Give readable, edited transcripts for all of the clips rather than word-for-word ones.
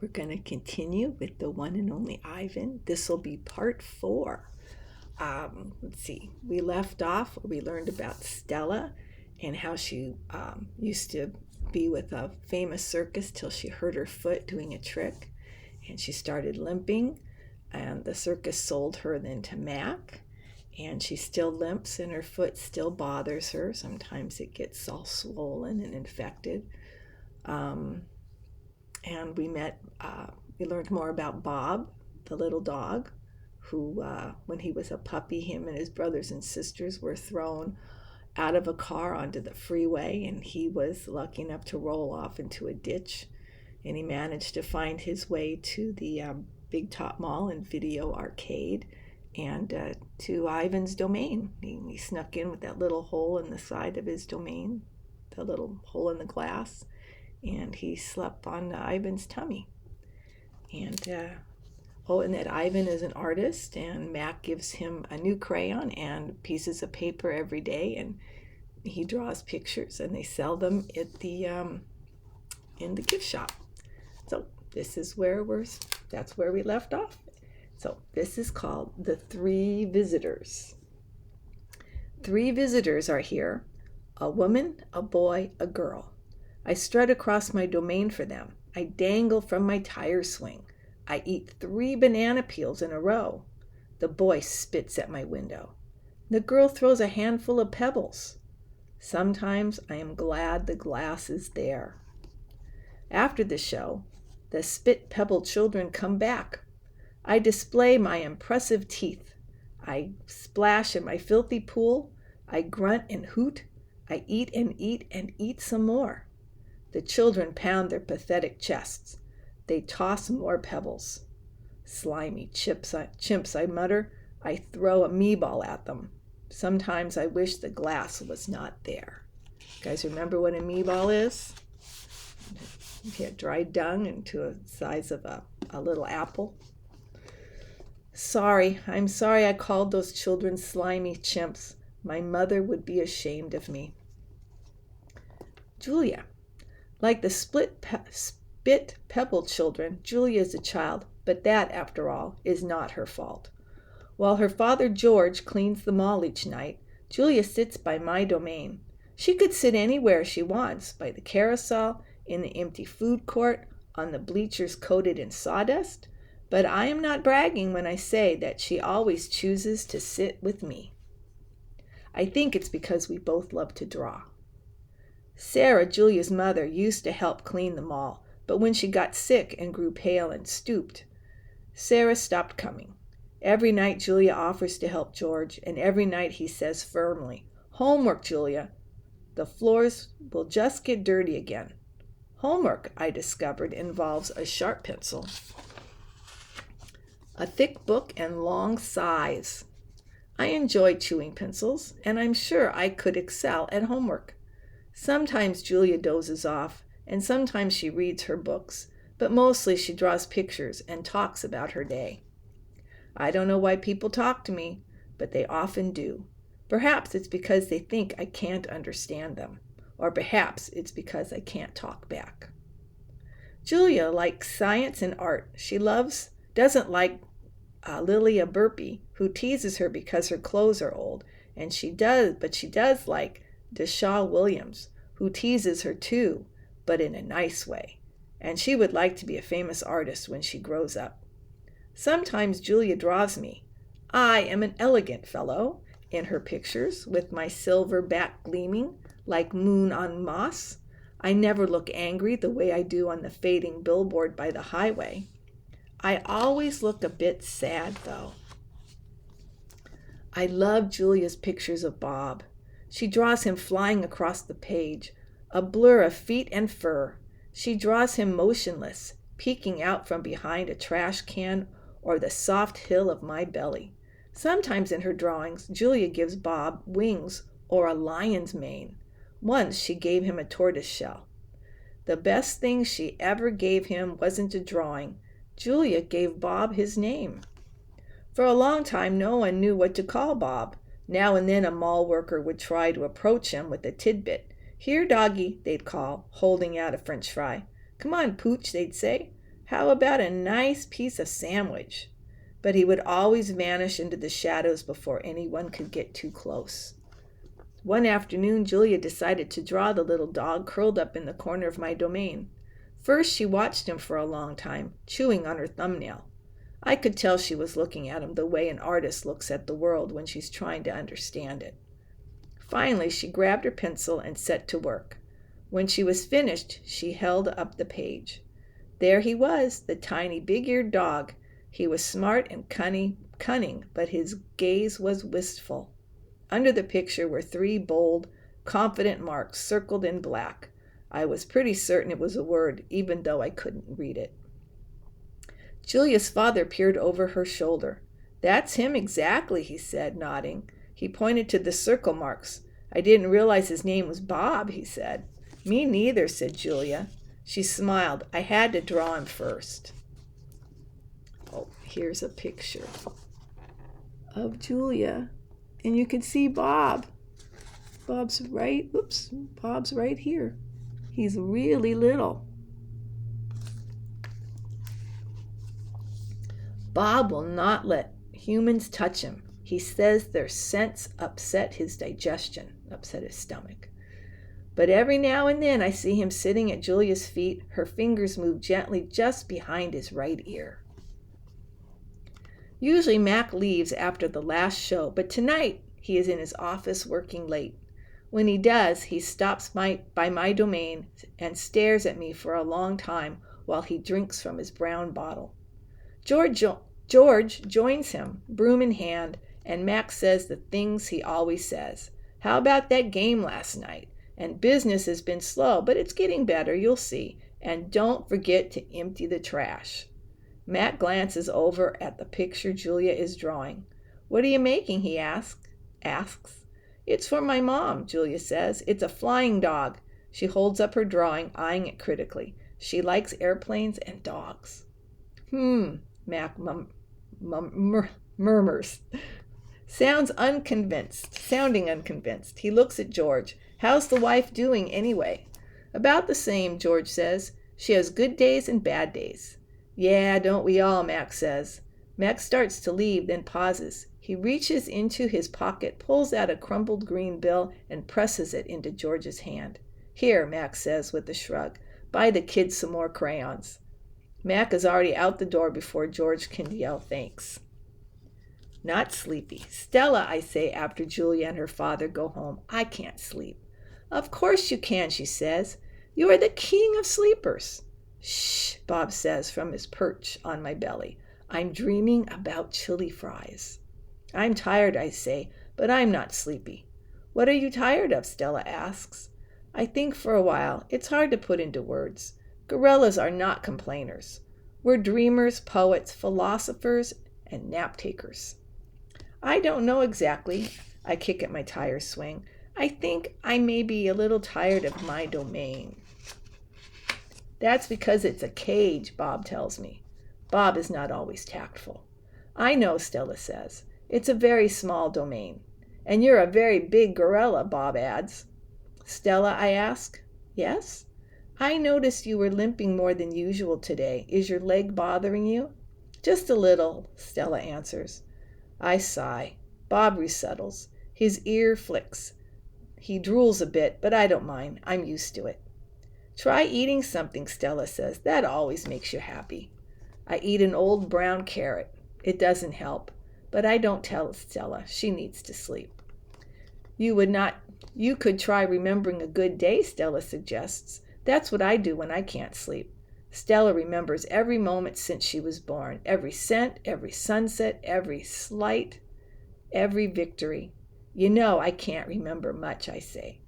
We're going to continue with the one and only Ivan. This will be part 4. Let's see. We left off, we learned about Stella and how she used to be with a famous circus till she hurt her foot doing a trick. And she started limping. And the circus sold her then to Mac. And she still limps and her foot still bothers her. Sometimes it gets all swollen and infected. And we learned more about Bob, the little dog, who, when he was a puppy, him and his brothers and sisters were thrown out of a car onto the freeway, and he was lucky enough to roll off into a ditch. And he managed to find his way to the Big Top Mall and Video Arcade and to Ivan's domain. He snuck in with that little hole in the side of his domain, the little hole in the glass, and he slept on Ivan's tummy. And and that Ivan is an artist, and Mac gives him a new crayon and pieces of paper every day, and he draws pictures, and they sell them at the in the gift shop. So this is that's where we left off. So this is called the 3 visitors. 3 visitors are here: a woman, a boy, a girl. I strut across my domain for them. I dangle from my tire swing. I eat 3 banana peels in a row. The boy spits at my window. The girl throws a handful of pebbles. Sometimes I am glad the glass is there. After the show, the spit-pebble children come back. I display my impressive teeth. I splash in my filthy pool. I grunt and hoot. I eat and eat and eat some more. The children pound their pathetic chests. They toss more pebbles. Slimy chimps, I mutter. I throw a me-ball at them. Sometimes I wish the glass was not there. You guys remember what a me-ball is? You get dried dung into a size of a little apple. I'm sorry I called those children slimy chimps. My mother would be ashamed of me. Julia. Like the spit-pebble children, Julia is a child, but that, after all, is not her fault. While her father George cleans the mall each night, Julia sits by my domain. She could sit anywhere she wants, by the carousel, in the empty food court, on the bleachers coated in sawdust, but I am not bragging when I say that she always chooses to sit with me. I think it's because we both love to draw. Sarah, Julia's mother, used to help clean the mall, but when she got sick and grew pale and stooped, Sarah stopped coming. Every night Julia offers to help George, and every night he says firmly, "Homework, Julia. The floors will just get dirty again." Homework, I discovered, involves a sharp pencil, a thick book, and long sighs. I enjoy chewing pencils, and I'm sure I could excel at homework. Sometimes Julia dozes off, and sometimes she reads her books, but mostly she draws pictures and talks about her day. I don't know why people talk to me, but they often do. Perhaps it's because they think I can't understand them, or perhaps it's because I can't talk back. Julia likes science and art. She doesn't like Lilia Burpee, who teases her because her clothes are old, but she does like Deshaw Williams, who teases her too, but in a nice way, and she would like to be a famous artist when she grows up. Sometimes Julia draws me. I am an elegant fellow in her pictures, with my silver back gleaming like moon on moss. I never look angry the way I do on the fading billboard by the highway. I always look a bit sad, though. I love Julia's pictures of Bob. She draws him flying across the page, a blur of feet and fur. She draws him motionless, peeking out from behind a trash can or the soft hill of my belly. Sometimes in her drawings, Julia gives Bob wings or a lion's mane. Once she gave him a tortoise shell. The best thing she ever gave him wasn't a drawing. Julia gave Bob his name. For a long time, no one knew what to call Bob. Now and then a mall worker would try to approach him with a tidbit. "Here, doggy," they'd call, holding out a French fry. "Come on, Pooch," they'd say. How about a nice piece of sandwich? But he would always vanish into the shadows before anyone could get too close. One afternoon, Julia decided to draw the little dog curled up in the corner of my domain. First, she watched him for a long time, chewing on her thumbnail. I could tell she was looking at him the way an artist looks at the world when she's trying to understand it. Finally, she grabbed her pencil and set to work. When she was finished, she held up the page. There he was, the tiny big-eared dog. He was smart and cunning, but his gaze was wistful. Under the picture were 3 bold, confident marks circled in black. I was pretty certain it was a word, even though I couldn't read it. Julia's father peered over her shoulder. "That's him exactly," he said, nodding. He pointed to the circle marks. "I didn't realize his name was Bob," he said. "Me neither," said Julia. She smiled. "I had to draw him first." Oh, here's a picture of Julia. And you can see Bob. Bob's right here. He's really little. Bob will not let humans touch him. He says their scents upset his stomach. But every now and then I see him sitting at Julia's feet. Her fingers move gently just behind his right ear. Usually Mac leaves after the last show, but tonight he is in his office working late. When he does, he stops by my domain and stares at me for a long time while he drinks from his brown bottle. George joins him, broom in hand, and Mac says the things he always says. "How about that game last night? And business has been slow, but it's getting better, you'll see. And don't forget to empty the trash." Matt glances over at the picture Julia is drawing. "What are you making?" he asks. "It's for my mom," Julia says. "It's a flying dog." She holds up her drawing, eyeing it critically. She likes airplanes and dogs. Mac murmurs. Sounding unconvinced. He looks at George. "How's the wife doing anyway?" "About the same," George says. "She has good days and bad days." "Yeah, don't we all?" Mac says. Mac starts to leave, then pauses. He reaches into his pocket, pulls out a crumpled green bill, and presses it into George's hand. "Here," Mac says with a shrug. "Buy the kids some more crayons." Mac is already out the door before George can yell thanks. Not sleepy. "Stella," I say after Julia and her father go home, "I can't sleep." "Of course you can," she says. "You are the king of sleepers." "Shh," Bob says from his perch on my belly. "I'm dreaming about chili fries." "I'm tired," I say, "but I'm not sleepy." "What are you tired of?" Stella asks. I think for a while. It's hard to put into words. Gorillas are not complainers. We're dreamers, poets, philosophers, and nap takers. "I don't know exactly." I kick at my tire swing. "I think I may be a little tired of my domain." "That's because it's a cage," Bob tells me. Bob is not always tactful. "I know," Stella says. "It's a very small domain." "And you're a very big gorilla," Bob adds. "Stella," I ask. "Yes?" "I noticed you were limping more than usual today. Is your leg bothering you?" "Just a little," Stella answers. I sigh. Bob resettles. His ear flicks. He drools a bit, but I don't mind. I'm used to it. "Try eating something," Stella says. "That always makes you happy." I eat an old brown carrot. It doesn't help, but I don't tell Stella. She needs to sleep. You could try remembering a good day," Stella suggests. "That's what I do when I can't sleep." Stella remembers every moment since she was born, every scent, every sunset, every slight, every victory. "You know I can't remember much," I say.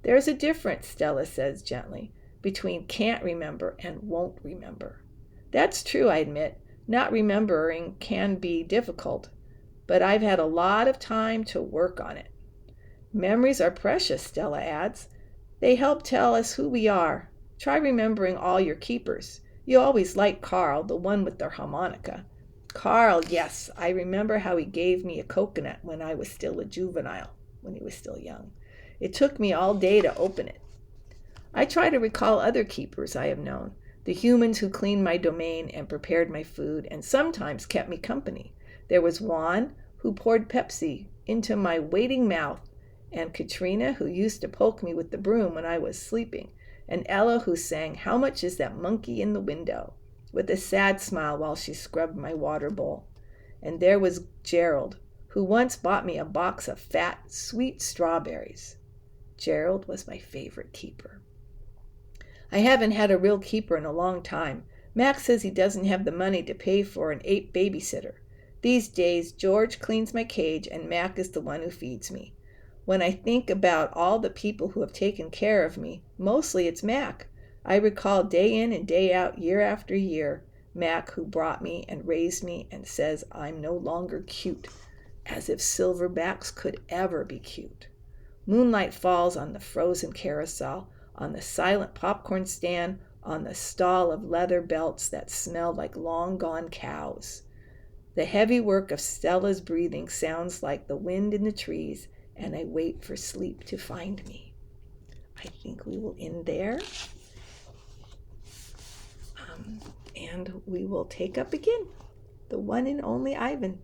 "There's a difference," Stella says gently, "between can't remember and won't remember." "That's true," I admit. Not remembering can be difficult, but I've had a lot of time to work on it. "Memories are precious," Stella adds. "They help tell us who we are. Try remembering all your keepers. You always liked Carl, the one with the harmonica." "Carl, yes. I remember how he gave me a coconut when I was still a juvenile, when he was still young. It took me all day to open it." I try to recall other keepers I have known. The humans who cleaned my domain and prepared my food and sometimes kept me company. There was Juan, who poured Pepsi into my waiting mouth, and Katrina, who used to poke me with the broom when I was sleeping, and Ella, who sang, "How much is that monkey in the window?" with a sad smile while she scrubbed my water bowl. And there was Gerald, who once bought me a box of fat, sweet strawberries. Gerald was my favorite keeper. I haven't had a real keeper in a long time. Max says he doesn't have the money to pay for an ape babysitter. These days, George cleans my cage and Mac is the one who feeds me. When I think about all the people who have taken care of me, mostly it's Mac. I recall day in and day out, year after year, Mac who brought me and raised me and says I'm no longer cute, as if silverbacks could ever be cute. Moonlight falls on the frozen carousel, on the silent popcorn stand, on the stall of leather belts that smelled like long-gone cows. The heavy work of Stella's breathing sounds like the wind in the trees, and I wait for sleep to find me. I think we will end there, and we will take up again, the one and only Ivan.